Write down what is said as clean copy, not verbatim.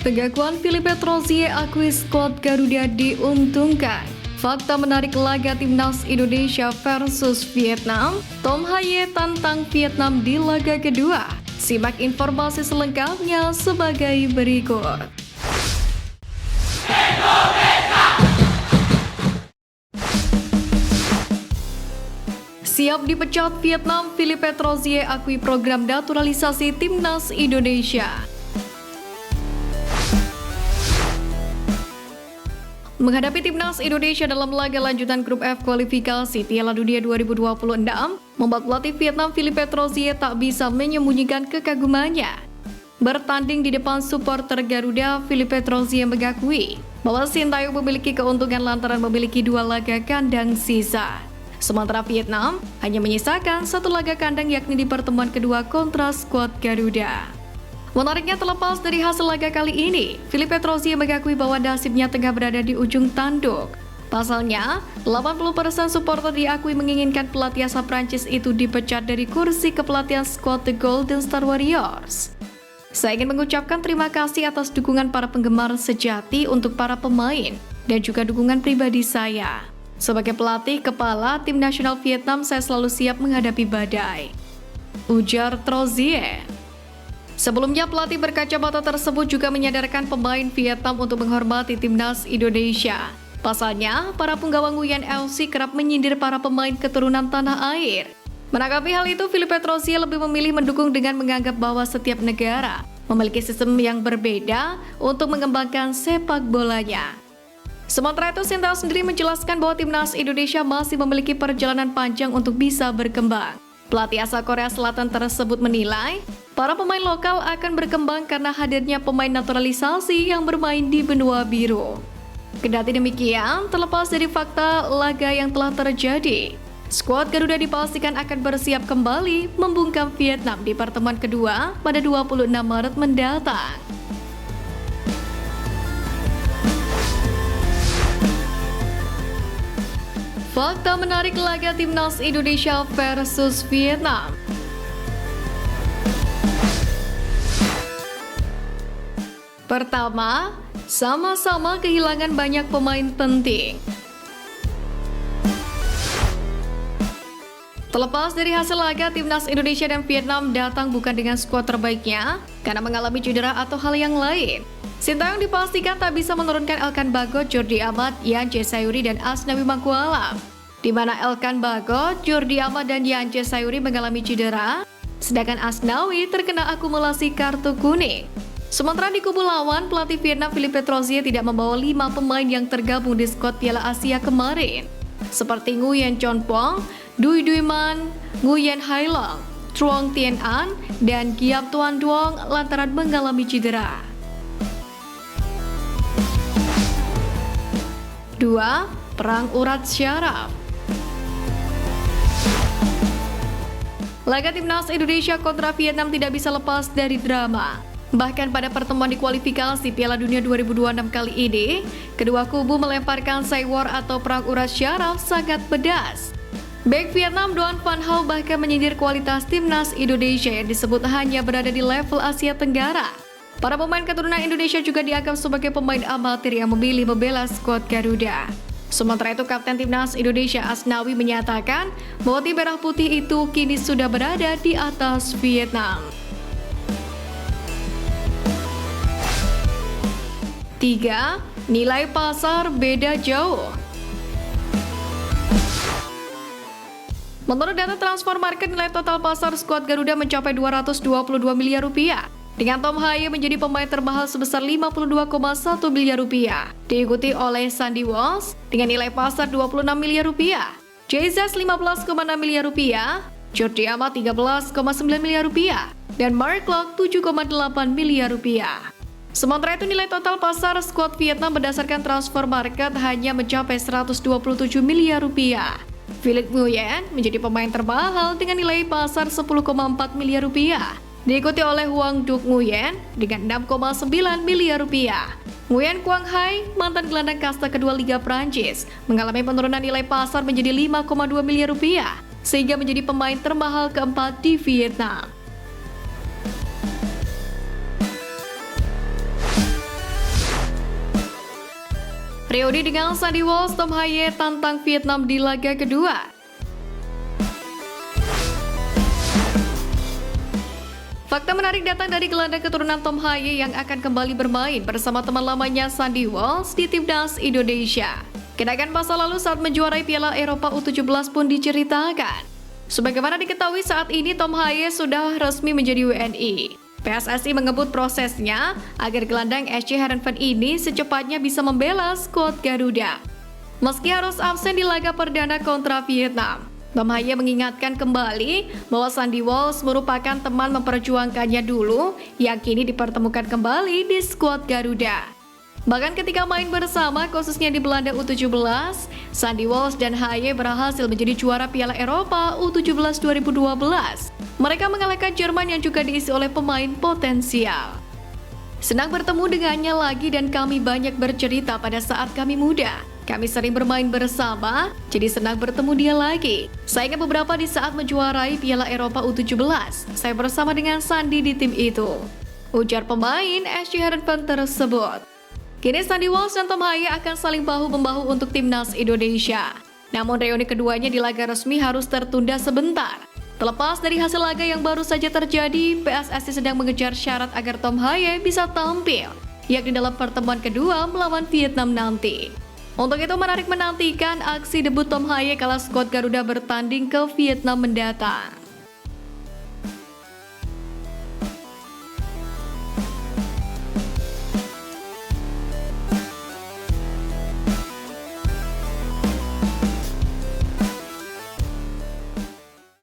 Pengakuan Philippe Troussier akui skuad Garuda diuntungkan. Fakta menarik laga Timnas Indonesia versus Vietnam. Tom Haye tantang Vietnam di laga kedua. Simak informasi selengkapnya sebagai berikut. Siap dipecat Vietnam, Philippe Troussier akui program naturalisasi Timnas Indonesia. Menghadapi Timnas Indonesia dalam laga lanjutan Grup F kualifikasi Piala Dunia 2026, membuat pelatih Vietnam Philippe Troussier tak bisa menyembunyikan kekagumannya. Bertanding di depan supporter Garuda, Philippe Troussier mengakui bahwa Sintayong memiliki keuntungan lantaran memiliki 2 laga kandang sisa. Sementara Vietnam hanya menyisakan 1 laga kandang yakni di pertemuan kedua kontra skuad Garuda. Menariknya, terlepas dari hasil laga kali ini, Philippe Troussier mengakui bahwa nasibnya tengah berada di ujung tanduk. Pasalnya, 80% supporter diakui menginginkan pelatih asal Prancis itu dipecat dari kursi kepelatihan skuad The Golden Star Warriors. Saya ingin mengucapkan terima kasih atas dukungan para penggemar sejati untuk para pemain dan juga dukungan pribadi saya. Sebagai pelatih kepala tim nasional Vietnam, saya selalu siap menghadapi badai, ujar Troussier. Sebelumnya, pelatih berkacamata tersebut juga menyadarkan pemain Vietnam untuk menghormati Timnas Indonesia. Pasalnya, para penggawa Nguyen FC kerap menyindir para pemain keturunan tanah air. Menanggapi hal itu, Philippe Troussier lebih memilih mendukung dengan menganggap bahwa setiap negara memiliki sistem yang berbeda untuk mengembangkan sepak bolanya. Sementara itu, Sintayong sendiri menjelaskan bahwa Timnas Indonesia masih memiliki perjalanan panjang untuk bisa berkembang. Pelatih asal Korea Selatan tersebut menilai, para pemain lokal akan berkembang karena hadirnya pemain naturalisasi yang bermain di benua biru. Kendati demikian, terlepas dari fakta laga yang telah terjadi, skuad Garuda dipastikan akan bersiap kembali membungkam Vietnam di pertemuan kedua pada 26 Maret mendatang. Fakta menarik laga Timnas Indonesia versus Vietnam. Pertama, sama-sama kehilangan banyak pemain penting. Terlepas dari hasil laga, Timnas Indonesia dan Vietnam datang bukan dengan skuad terbaiknya karena mengalami cedera atau hal yang lain. Sintayong dipastikan tak bisa menurunkan Elkan Bagot, Jordi Amat, Yance Sayuri, dan Asnawi Mangkualam, di mana Elkan Bagot, Jordi Amat, dan Yance Sayuri mengalami cedera, sedangkan Asnawi terkena akumulasi kartu kuning. Sementara di kubu lawan, pelatih Vietnam Philippe Troussier tidak membawa 5 pemain yang tergabung di skuad Piala Asia kemarin, seperti Nguyen Chon Pong, Dui Dui Man, Nguyen Hai Long, Truong Tien An, dan Giap Tuan Duong lantaran mengalami cedera. 2. Perang urat syaraf. Laga Timnas Indonesia kontra Vietnam tidak bisa lepas dari drama. Bahkan pada pertemuan di kualifikasi Piala Dunia 2026 kali ini, kedua kubu melemparkan seiwar atau perang urat syaraf sangat pedas. Bek Vietnam Doan Van Hau bahkan menyindir kualitas Timnas Indonesia yang disebut hanya berada di level Asia Tenggara. Para pemain keturunan Indonesia juga dianggap sebagai pemain amatir yang memilih membela skuad Garuda. Sementara itu, Kapten Timnas Indonesia Asnawi menyatakan bahwa tim merah putih itu kini sudah berada di atas Vietnam. 3. Nilai pasar beda jauh. Menurut data Transfer Market, nilai total pasar skuad Garuda mencapai 222 miliar rupiah. Dengan Tom Haye menjadi pemain termahal sebesar 52,1 miliar rupiah. Diikuti oleh Sandy Walsh dengan nilai pasar 26 miliar rupiah. Jesus 15,6 miliar rupiah. Jordi Amat 13,9 miliar rupiah. Dan Mark Locke 7,8 miliar rupiah. Sementara itu, nilai total pasar skuad Vietnam berdasarkan Transfer Market hanya mencapai 127 miliar rupiah. Philippe Nguyen menjadi pemain termahal dengan nilai pasar 10,4 miliar rupiah. Diikuti oleh Hoang Duc Nguyen dengan 6,9 miliar rupiah. Nguyen Quang Hai, mantan gelandang kasta kedua Liga Prancis, mengalami penurunan nilai pasar menjadi 5,2 miliar rupiah, sehingga menjadi pemain termahal keempat di Vietnam. Reuni dengan Sandy Walsh, Tom Haye tantang Vietnam di laga kedua. Fakta menarik datang dari gelandang keturunan Tom Haye yang akan kembali bermain bersama teman lamanya Sandy Walsh di Timnas Indonesia. Kenangan masa lalu saat menjuarai Piala Eropa U17 pun diceritakan. Sebagaimana diketahui saat ini Tom Haye sudah resmi menjadi WNI. PSSI mengebut prosesnya agar gelandang SC Heerenveen ini secepatnya bisa membela skuad Garuda. Meski harus absen di laga perdana kontra Vietnam, Tom Haye mengingatkan kembali bahwa Sandy Walsh merupakan teman memperjuangkannya dulu yang kini dipertemukan kembali di skuad Garuda. Bahkan ketika main bersama khususnya di Belanda U17, Sandy Walsh dan Haye berhasil menjadi juara Piala Eropa U17 2012. Mereka mengalahkan Jerman yang juga diisi oleh pemain potensial. Senang bertemu dengannya lagi dan kami banyak bercerita pada saat kami muda. Kami sering bermain bersama, jadi senang bertemu dia lagi. Saya ingat beberapa di saat menjuarai Piala Eropa U17, saya bersama dengan Sandy di tim itu. Ujar pemain SC Heerenveen tersebut. Kini Sandy Walsh dan Tom Haye akan saling bahu-membahu untuk Timnas Indonesia. Namun reuni keduanya di laga resmi harus tertunda sebentar. Terlepas dari hasil laga yang baru saja terjadi, PSSI sedang mengejar syarat agar Tom Haye bisa tampil, yakni dalam pertemuan kedua melawan Vietnam nanti. Untuk itu menarik menantikan aksi debut Tom Haye kala skuad Garuda bertanding ke Vietnam mendatang.